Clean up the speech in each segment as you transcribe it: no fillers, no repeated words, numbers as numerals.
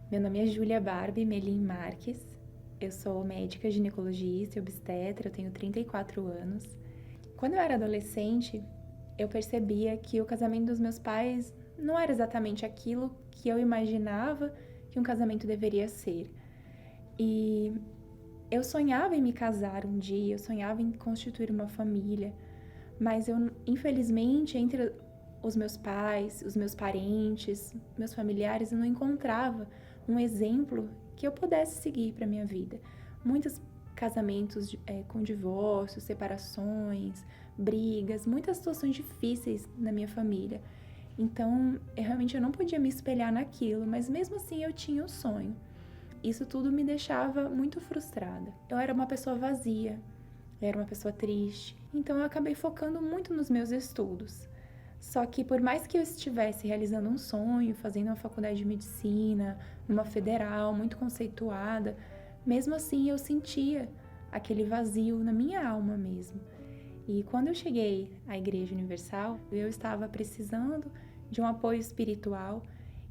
Meu nome é Júlia Barbie Melim Marques, eu sou médica ginecologista e obstetra, eu tenho 34 anos. Quando eu era adolescente, eu percebia que o casamento dos meus pais não era exatamente aquilo que eu imaginava que um casamento deveria ser. E eu sonhava em me casar um dia, eu sonhava em constituir uma família, mas eu, infelizmente, entre os meus pais, os meus parentes, meus familiares, eu não encontrava um exemplo que eu pudesse seguir para minha vida. Muitos casamentos com divórcios, separações, brigas, muitas situações difíceis na minha família. Então, eu não podia me espelhar naquilo, mas mesmo assim eu tinha um sonho. Isso tudo me deixava muito frustrada. Eu era uma pessoa vazia, eu era uma pessoa triste, então eu acabei focando muito nos meus estudos. Só que por mais que eu estivesse realizando um sonho, fazendo uma faculdade de medicina, numa federal muito conceituada, mesmo assim eu sentia aquele vazio na minha alma mesmo. E quando eu cheguei à Igreja Universal, eu estava precisando de um apoio espiritual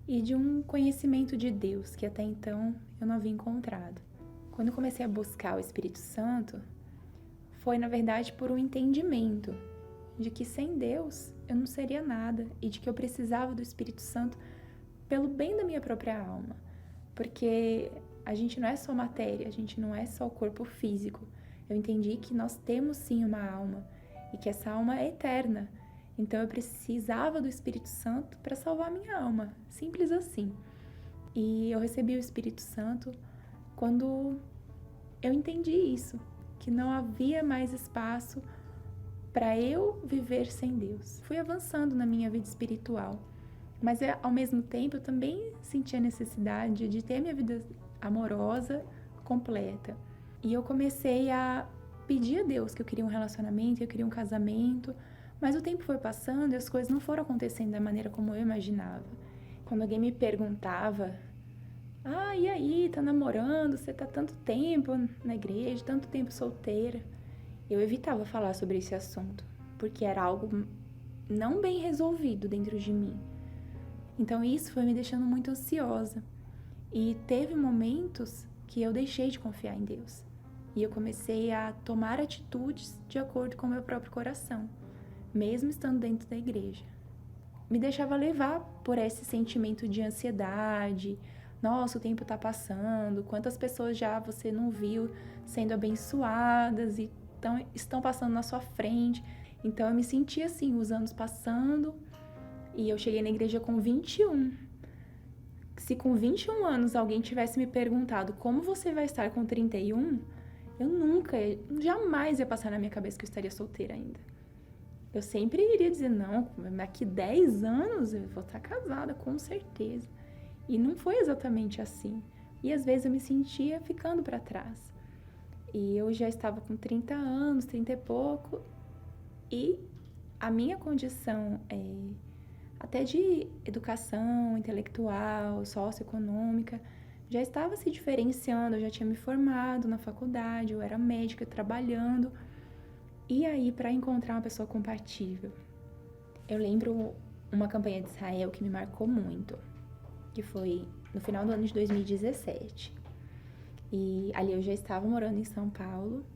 e de um conhecimento de Deus que até então eu não havia encontrado. Quando eu comecei a buscar o Espírito Santo, foi na verdade por um entendimento de que sem Deus eu não seria nada e de que eu precisava do Espírito Santo pelo bem da minha própria alma. Porque a gente não é só matéria, a gente não é só o corpo físico. Eu entendi que nós temos sim uma alma e que essa alma é eterna. Então eu precisava do Espírito Santo para salvar minha alma, simples assim. E eu recebi o Espírito Santo quando eu entendi isso, que não havia mais espaço para eu viver sem Deus. Fui avançando na minha vida espiritual, mas ao mesmo tempo eu também senti a necessidade de ter minha vida amorosa completa. E eu comecei a pedir a Deus que eu queria um relacionamento, eu queria um casamento, mas o tempo foi passando e as coisas não foram acontecendo da maneira como eu imaginava. Quando alguém me perguntava: "Ah, e aí, tá namorando? Você tá tanto tempo na igreja, tanto tempo solteira?" Eu evitava falar sobre esse assunto, porque era algo não bem resolvido dentro de mim. Então isso foi me deixando muito ansiosa. E teve momentos que eu deixei de confiar em Deus. E eu comecei a tomar atitudes de acordo com o meu próprio coração, mesmo estando dentro da igreja. Me deixava levar por esse sentimento de ansiedade. Nossa, o tempo tá passando, quantas pessoas já você não viu sendo abençoadas e estão passando na sua frente. Então eu me senti assim, os anos passando, e eu cheguei na igreja com 21. Se com 21 anos alguém tivesse me perguntado como você vai estar com 31, eu jamais ia passar na minha cabeça que eu estaria solteira ainda. Eu sempre iria dizer, não, daqui 10 anos eu vou estar casada, com certeza. E não foi exatamente assim. E às vezes eu me sentia ficando para trás. E eu já estava com 30 anos, 30 e pouco, e a minha condição até de educação intelectual, socioeconômica, já estava se diferenciando. Eu já tinha me formado na faculdade, eu era médica trabalhando. E aí, para encontrar uma pessoa compatível? Eu lembro uma campanha de Israel que me marcou muito, que foi no final do ano de 2017. E ali eu já estava morando em São Paulo.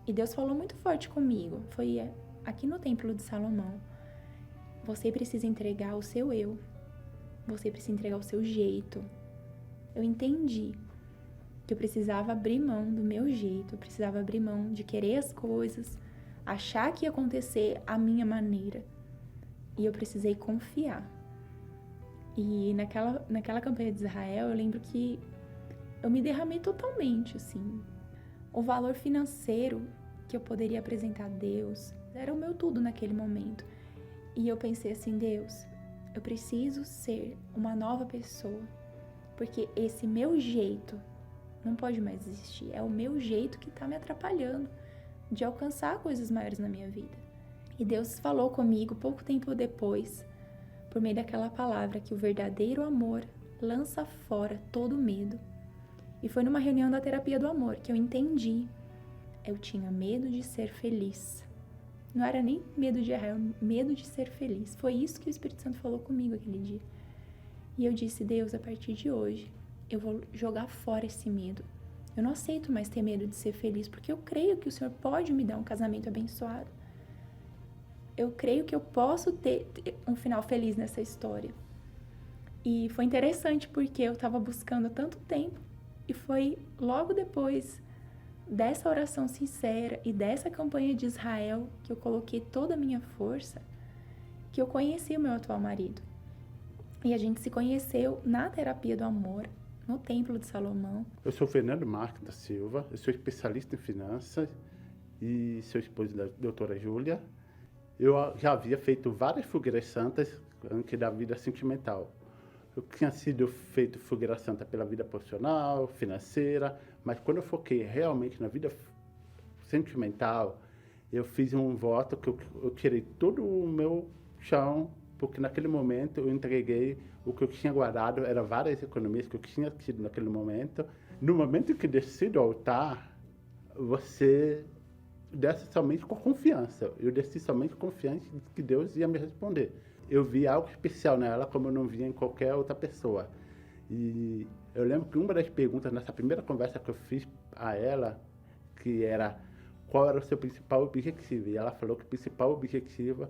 E Deus falou muito forte comigo. Foi aqui no Templo de Salomão. Você precisa entregar o seu eu. Você precisa entregar o seu jeito. Eu entendi que eu precisava abrir mão do meu jeito. Eu precisava abrir mão de querer as coisas, achar que ia acontecer à minha maneira. E eu precisei confiar. E naquela campanha de Israel, eu lembro que eu me derramei totalmente, assim. O valor financeiro que eu poderia apresentar a Deus era o meu tudo naquele momento. E eu pensei assim, Deus, eu preciso ser uma nova pessoa, porque esse meu jeito não pode mais existir. É o meu jeito que está me atrapalhando de alcançar coisas maiores na minha vida. E Deus falou comigo pouco tempo depois, por meio daquela palavra, que o verdadeiro amor lança fora todo medo. E foi numa reunião da terapia do amor que eu entendi. Eu tinha medo de ser feliz. Não era nem medo de errar, era medo de ser feliz. Foi isso que o Espírito Santo falou comigo aquele dia. E eu disse: Deus, a partir de hoje, eu vou jogar fora esse medo. Eu não aceito mais ter medo de ser feliz, porque eu creio que o Senhor pode me dar um casamento abençoado. Eu creio que eu posso ter um final feliz nessa história. E foi interessante porque eu estava buscando há tanto tempo, e foi logo depois dessa oração sincera e dessa campanha de Israel que eu coloquei toda a minha força, que eu conheci o meu atual marido. E a gente se conheceu na terapia do amor, no Templo de Salomão. Eu sou Fernando Marques da Silva, eu sou especialista em finanças e sou esposo da doutora Júlia. Eu já havia feito várias fogueiras santas antes da vida sentimental. Eu tinha sido feito fogueira santa pela vida profissional, financeira, mas quando eu foquei realmente na vida sentimental, eu fiz um voto que eu tirei todo o meu chão, porque naquele momento eu entreguei o que eu tinha guardado, eram várias economias que eu tinha tido naquele momento. No momento em que desci do altar, você desce somente com confiança. Eu desci somente confiante de que Deus ia me responder. Eu vi algo especial nela, como eu não via em qualquer outra pessoa. E eu lembro que uma das perguntas nessa primeira conversa que eu fiz a ela, que era qual era o seu principal objetivo. E ela falou que o principal objetivo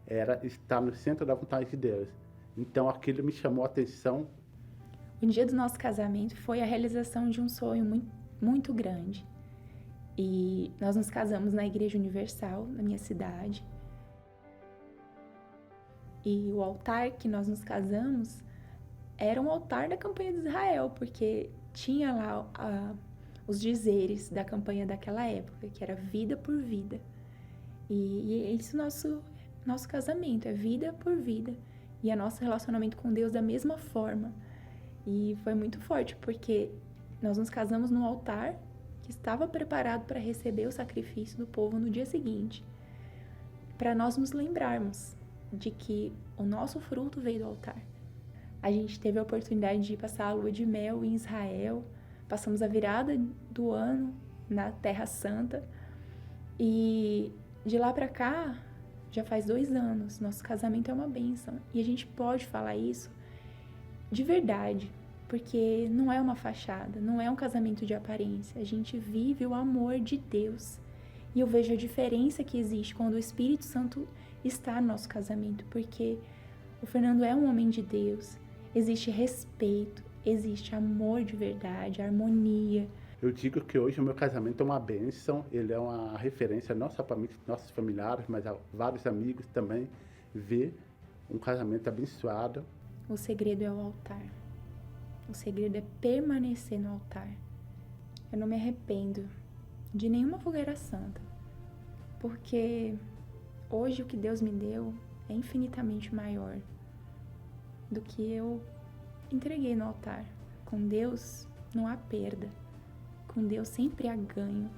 era estar no centro da vontade de Deus. Então aquilo me chamou a atenção. O dia do nosso casamento foi a realização de um sonho muito, muito grande. E nós nos casamos na Igreja Universal, na minha cidade. E o altar que nós nos casamos era um altar da campanha de Israel, porque tinha lá os dizeres da campanha daquela época, que era vida por vida. E é isso nosso casamento, é vida por vida. E é nosso relacionamento com Deus da mesma forma. E foi muito forte, porque nós nos casamos num altar que estava preparado para receber o sacrifício do povo no dia seguinte, para nós nos lembrarmos de que o nosso fruto veio do altar. A gente teve a oportunidade de passar a lua de mel em Israel, passamos a virada do ano na Terra Santa, e de lá para cá, já faz 2 anos, nosso casamento é uma bênção, e a gente pode falar isso de verdade, porque não é uma fachada, não é um casamento de aparência, a gente vive o amor de Deus. E eu vejo a diferença que existe quando o Espírito Santo está no nosso casamento, porque o Fernando é um homem de Deus, existe respeito, existe amor de verdade, harmonia. Eu digo que hoje o meu casamento é uma bênção, ele é uma referência não só para mim, nossos familiares, mas a vários amigos também, ver um casamento abençoado. O segredo é o altar. O segredo é permanecer no altar. Eu não me arrependo de nenhuma fogueira santa, porque hoje o que Deus me deu é infinitamente maior do que eu entreguei no altar. Com Deus não há perda, com Deus sempre há ganho.